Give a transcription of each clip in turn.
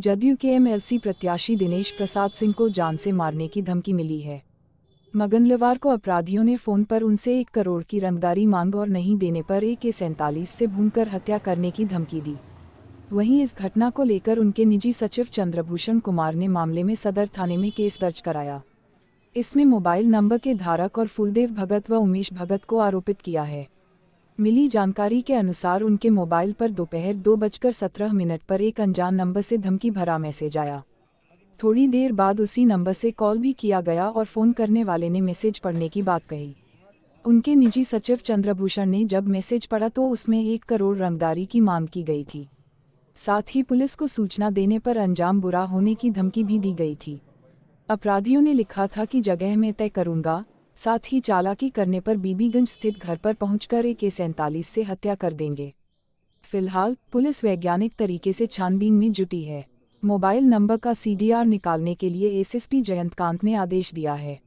जदयू के एमएलसी प्रत्याशी दिनेश प्रसाद सिंह को जान से मारने की धमकी मिली है। मंगलवार को अपराधियों ने फोन पर उनसे 1 करोड़ की रंगदारी मांग और नहीं देने पर AK-47 से भूनकर हत्या करने की धमकी दी। वहीं इस घटना को लेकर उनके निजी सचिव चंद्रभूषण कुमार ने मामले में सदर थाने में केस दर्ज कराया। इसमें मोबाइल नंबर के धारक और फूलदेव भगत व उमेश भगत को आरोपित किया है। मिली जानकारी के अनुसार उनके मोबाइल पर दोपहर 2:17 पर एक अनजान नंबर से धमकी भरा मैसेज आया। थोड़ी देर बाद उसी नंबर से कॉल भी किया गया और फ़ोन करने वाले ने मैसेज पढ़ने की बात कही। उनके निजी सचिव चंद्रभूषण ने जब मैसेज पढ़ा तो उसमें 1 करोड़ रंगदारी की मांग की गई थी। साथ ही पुलिस को सूचना देने पर अंजाम बुरा होने की धमकी भी दी गई थी। अपराधियों ने लिखा था कि जगह में तय करूंगा, साथ ही चालाकी करने पर बीबीगंज स्थित घर पर पहुंचकर AK-47 से हत्या कर देंगे। फिलहाल पुलिस वैज्ञानिक तरीके से छानबीन में जुटी है। मोबाइल नंबर का CDR निकालने के लिए SSP जयंतकांत ने आदेश दिया है।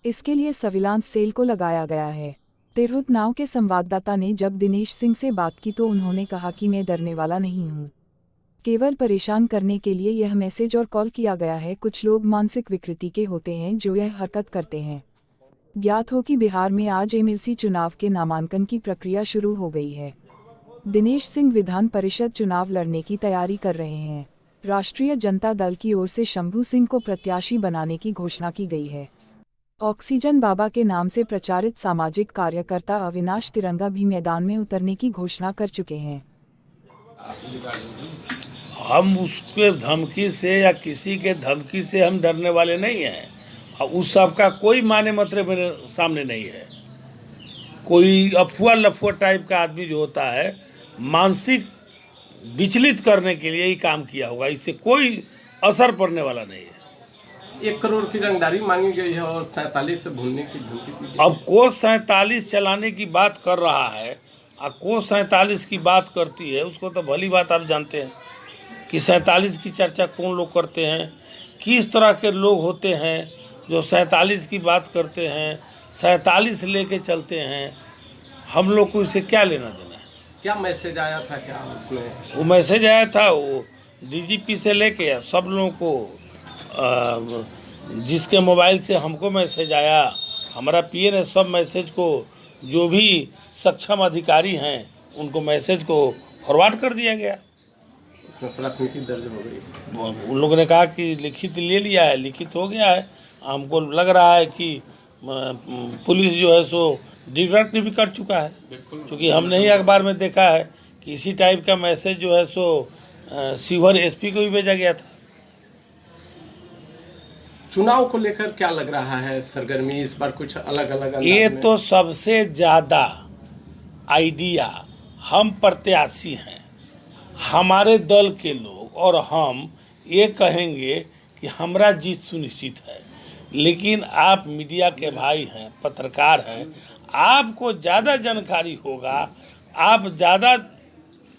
इसके लिए सर्विलांस सेल को लगाया गया है। तिरहुत नाव के संवाददाता ने जब दिनेश सिंह से बात की तो उन्होंने कहा कि मैं डरने वाला नहीं हूँ, केवल परेशान करने के लिए यह मैसेज और कॉल किया गया है। कुछ लोग मानसिक विकृति के होते हैं जो यह हरकत करते हैं। ज्ञात हो कि बिहार में आज MLC चुनाव के नामांकन की प्रक्रिया शुरू हो गई है। दिनेश सिंह विधान परिषद चुनाव लड़ने की तैयारी कर रहे हैं। राष्ट्रीय जनता दल की ओर से शंभू सिंह को प्रत्याशी बनाने की घोषणा की गई है। ऑक्सीजन बाबा के नाम से प्रचारित सामाजिक कार्यकर्ता अविनाश तिरंगा भी मैदान में उतरने की घोषणा कर चुके हैं। हम उसके धमकी से या किसी के धमकी से हम डरने वाले नहीं हैं। उस सब का कोई माने मतलब मेरे सामने नहीं है। कोई अफवाह लफुआ टाइप का आदमी जो होता है, मानसिक विचलित करने के लिए ही काम किया होगा। इससे कोई असर पड़ने वाला नहीं है। 1 करोड़ की रंगदारी मांगी गई है और 47 से भूनने की धमकी। अब कोस 47 चलाने की बात कर रहा है और कोस 47 की बात करती है, उसको तो भली बात आप जानते हैं कि 47 की चर्चा कौन लोग करते हैं, किस तरह के लोग होते हैं जो 47 की बात करते हैं, 47 लेके चलते हैं। हम लोग को इससे क्या लेना देना है। क्या मैसेज आया था, क्या उसमें? वो मैसेज आया था, वो DGP से लेके सब लोगों को, जिसके मोबाइल से हमको मैसेज आया, हमारा PA ने सब मैसेज को, जो भी सक्षम अधिकारी हैं उनको मैसेज को फॉरवर्ड कर दिया गया। इसमें प्राथमिकी दर्ज हो गई। उन लोगों ने कहा कि लिखित ले लिया है, लिखित हो गया है। हमको लग रहा है कि पुलिस जो है सो डिटेक्ट भी कर चुका है, क्योंकि हमने ही अखबार में देखा है कि इसी टाइप का मैसेज जो है सो शिवहर SP को भी भेजा गया था। चुनाव को लेकर क्या लग रहा है सरगर्मी इस बार कुछ अलग अलग? ये तो सबसे ज्यादा आइडिया हम प्रत्याशी हैं, हमारे दल के लोग, और हम ये कहेंगे कि हमारा जीत सुनिश्चित है। लेकिन आप मीडिया के भाई हैं, पत्रकार हैं, आपको ज़्यादा जानकारी होगा, आप ज़्यादा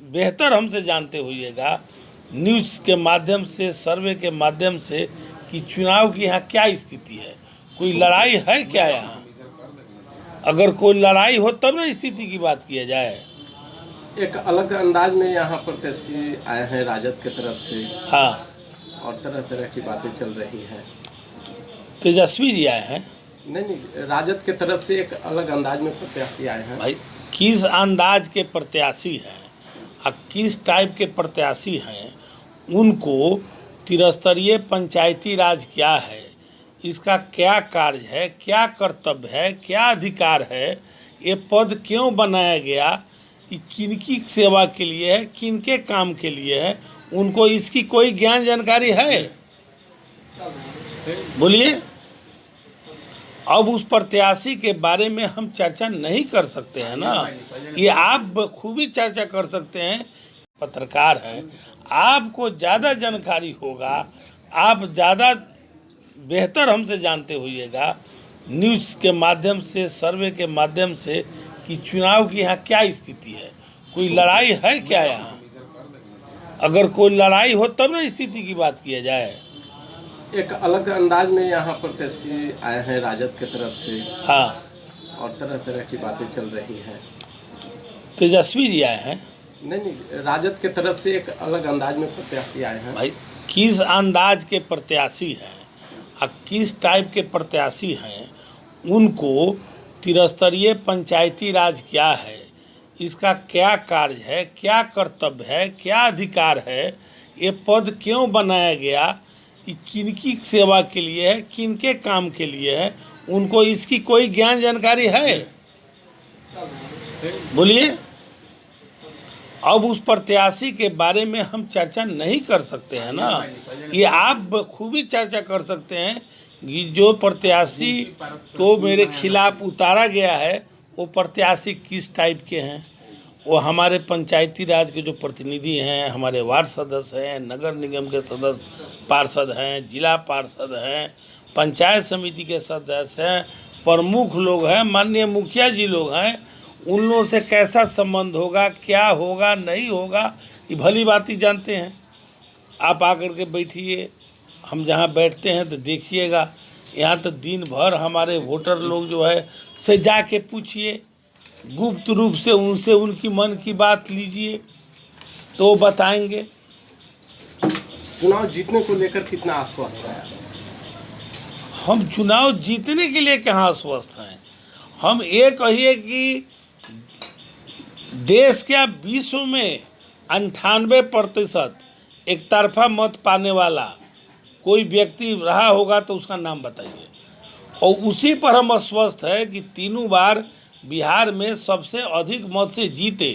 बेहतर हमसे जानते होइएगा न्यूज़ के माध्यम से, सर्वे के माध्यम से, कि चुनाव की यहाँ क्या स्थिति है, कोई लड़ाई है क्या यहाँ। अगर कोई लड़ाई हो तब ना स्थिति की बात किया जाए। एक अलग अंदाज में यहाँ प्रत्याशी आए हैं राजद की तरफ से। हाँ, और तरह तरह की बातें चल रही हैं। तेजस्वी जी आए हैं? नहीं, राजद की तरफ से एक अलग अंदाज में प्रत्याशी आए हैं। भाई किस अंदाज के प्रत्याशी हैं और किस टाइप के प्रत्याशी हैं, उनको त्रिस्तरीय पंचायती राज क्या है, इसका क्या कार्य है, क्या कर्तव्य है, क्या अधिकार है, ये पद क्यों बनाया गया, कि किनकी सेवा के लिए है, किनके काम के लिए है, उनको इसकी कोई ज्ञान जानकारी है? बोलिए। अब उस प्रत्याशी के बारे में हम चर्चा नहीं कर सकते हैं ना, ये आप बखूबी चर्चा कर सकते हैं, पत्रकार हैं, आपको ज़्यादा जानकारी होगा, आप ज़्यादा बेहतर हमसे जानते होइएगा न्यूज़ के माध्यम से, सर्वे के माध्यम से, कि चुनाव की यहाँ क्या स्थिति है, कोई लड़ाई है क्या यहाँ। अगर कोई लड़ाई हो तब ना स्थिति की बात किया जाए। एक अलग अंदाज में यहाँ प्रत्याशी आए हैं राजद की तरफ से। हाँ, और तरह तरह की बातें चल रही हैं। तेजस्वी जी आए हैं? नहीं, राजद की तरफ से एक अलग अंदाज में प्रत्याशी आए हैं। भाई किस अंदाज के प्रत्याशी हैं और किस टाइप के प्रत्याशी हैं, उनको त्रिस्तरीय पंचायती राज क्या है, इसका क्या कार्य है, क्या कर्तव्य है, क्या अधिकार है, ये पद क्यों बनाया गया, ये किनकी सेवा के लिए है, किनके काम के लिए है, उनको इसकी कोई ज्ञान जानकारी है? बोलिए। अब उस प्रत्याशी के बारे में हम चर्चा नहीं कर सकते हैं ना, ये आप खूबी चर्चा कर सकते हैं कि जो प्रत्याशी को मेरे खिलाफ उतारा गया है वो प्रत्याशी किस टाइप के हैं। वो हमारे पंचायती राज के जो प्रतिनिधि हैं, हमारे वार्ड सदस्य हैं, नगर निगम के सदस्य पार्षद हैं, जिला पार्षद हैं, पंचायत समिति के सदस्य हैं, प्रमुख लोग हैं, माननीय मुखिया जी लोग हैं, उन लोगों से कैसा संबंध होगा, क्या होगा, नहीं होगा, ये भली बात ही जानते हैं। आप आकर के बैठिए, हम जहाँ बैठते हैं तो देखिएगा, यहाँ तो दिन भर हमारे वोटर लोग जो है से जाके पूछिए, गुप्त रूप से उनसे उनकी मन की बात लीजिए तो वो बताएंगे। चुनाव जीतने को लेकर कितना आश्वस्त है? हम चुनाव जीतने के लिए कहाँ आश्वस्त हैं। हम ये कहिए कि देश के विश्व में 98% एक तरफा मत पाने वाला कोई व्यक्ति रहा होगा तो उसका नाम बताइए। और उसी पर हम आश्वस्त है कि तीनों बार बिहार में सबसे अधिक मत से जीते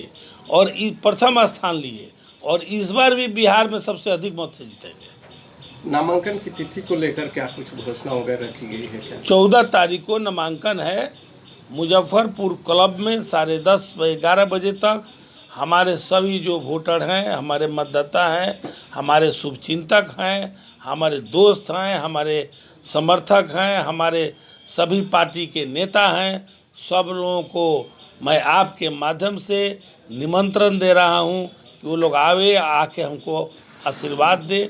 और प्रथम स्थान लिए, और इस बार भी बिहार में सबसे अधिक मत से जीतेंगे। नामांकन की तिथि को लेकर क्या कुछ घोषणा वगैरह रखी गई है क्या? 14 तारीख को नामांकन है। मुजफ्फरपुर क्लब में 10:30 11 बजे तक हमारे सभी जो वोटर हैं, हमारे मतदाता हैं, हमारे शुभचिंतक हैं, हमारे दोस्त हैं, हमारे समर्थक हैं, हमारे सभी पार्टी के नेता हैं, सब लोगों को मैं आपके माध्यम से निमंत्रण दे रहा हूं कि वो लोग आवे, आके हमको आशीर्वाद दे।